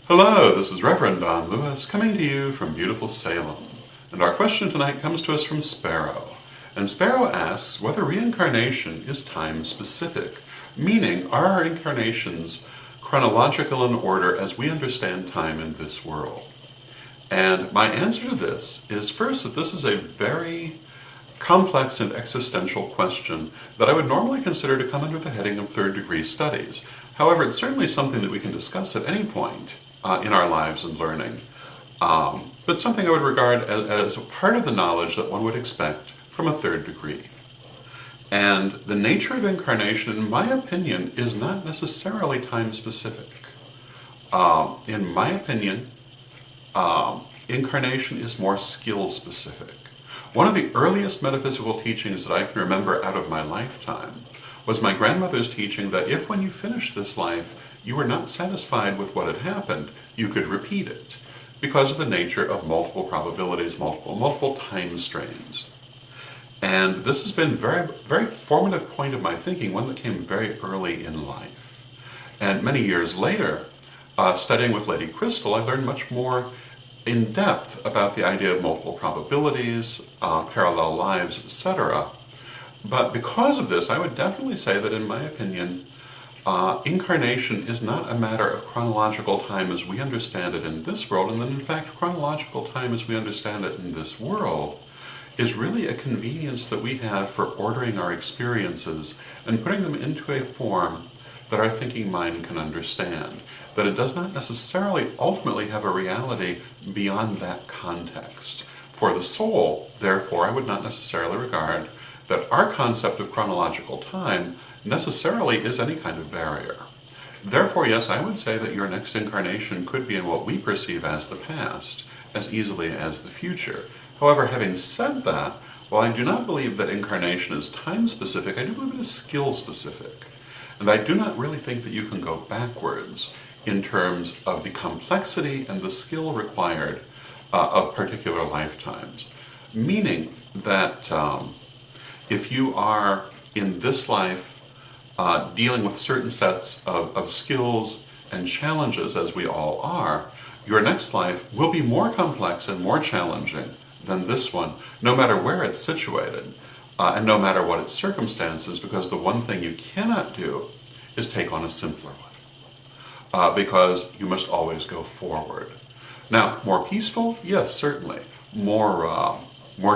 Hello, this is Reverend Don Lewis coming to you from beautiful Salem. And our question tonight comes to us from Sparrow. And Sparrow asks whether reincarnation is time-specific, meaning are our incarnations chronological in order as we understand time in this world? And my answer to this is first that this is a very complex and existential question that I would normally consider to come under the heading of third-degree studies. However, it's certainly something that we can discuss at any point in our lives and learning, but something I would regard as part of the knowledge that one would expect from a third degree. And the nature of incarnation, in my opinion, is not necessarily time-specific. In my opinion, incarnation is more skill-specific. One of the earliest metaphysical teachings that I can remember out of my lifetime was my grandmother's teaching that if when you finish this life you were not satisfied with what had happened, you could repeat it, because of the nature of multiple probabilities, multiple time strains. And this has been a very formative point of my thinking, one that came very early in life. And many years later, studying with Lady Crystal, I learned much more in depth about the idea of multiple probabilities, parallel lives, etc. But because of this, I would definitely say that in my opinion, incarnation is not a matter of chronological time as we understand it in this world, and that in fact chronological time as we understand it in this world is really a convenience that we have for ordering our experiences and putting them into a form that our thinking mind can understand. That it does not necessarily ultimately have a reality beyond that context. For the soul, therefore, I would not necessarily regard that our concept of chronological time necessarily is any kind of barrier. Therefore, yes, I would say that your next incarnation could be in what we perceive as the past, as easily as the future. However, having said that, while I do not believe that incarnation is time-specific, I do believe it is skill-specific. And I do not really think that you can go backwards in terms of the complexity and the skill required of particular lifetimes. Meaning that if you are in this life dealing with certain sets of skills and challenges, as we all are, your next life will be more complex and more challenging than this one, no matter where it's situated, and no matter what its circumstances, because the one thing you cannot do is take on a simpler one, because you must always go forward. Now, more peaceful? Yes, certainly. More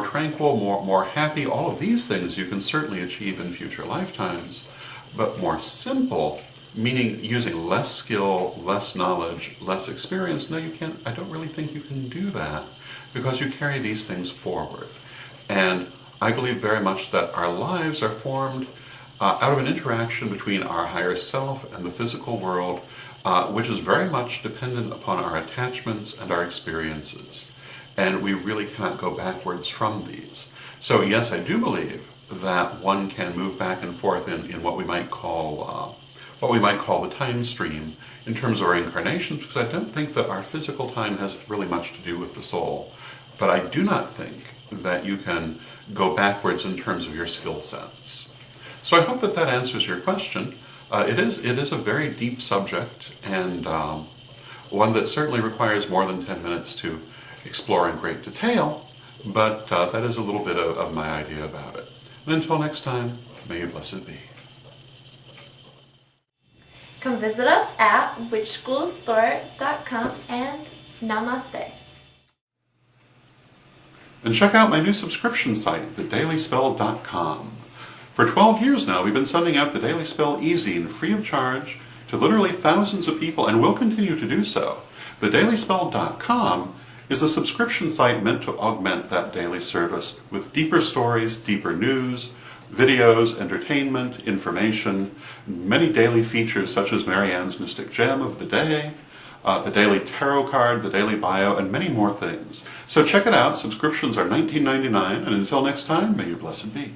tranquil, more happy, all of these things you can certainly achieve in future lifetimes. But more simple, meaning using less skill, less knowledge, less experience, no, you can't. I don't really think you can do that because you carry these things forward. And I believe very much that our lives are formed out of an interaction between our higher self and the physical world, which is very much dependent upon our attachments and our experiences. And we really cannot go backwards from these. So yes, I do believe that one can move back and forth in what we might call the time stream in terms of our incarnations, because I don't think that our physical time has really much to do with the soul. But I do not think that you can go backwards in terms of your skill sets. So I hope that that answers your question. It is a very deep subject, and one that certainly requires more than 10 minutes to explore in great detail, but that is a little bit of my idea about it. And until next time, may you blessed be. Come visit us at witchschoolstore.com and namaste. And check out my new subscription site, thedailyspell.com. For 12 years now, we've been sending out the Daily Spell easy and free of charge to literally thousands of people, and will continue to do so. Thedailyspell.com is a subscription site meant to augment that daily service with deeper stories, deeper news, videos, entertainment, information, many daily features such as Marianne's Mystic Gem of the Day, the daily tarot card, the daily bio, and many more things. So check it out. Subscriptions are $19.99, and until next time, may you blessed be.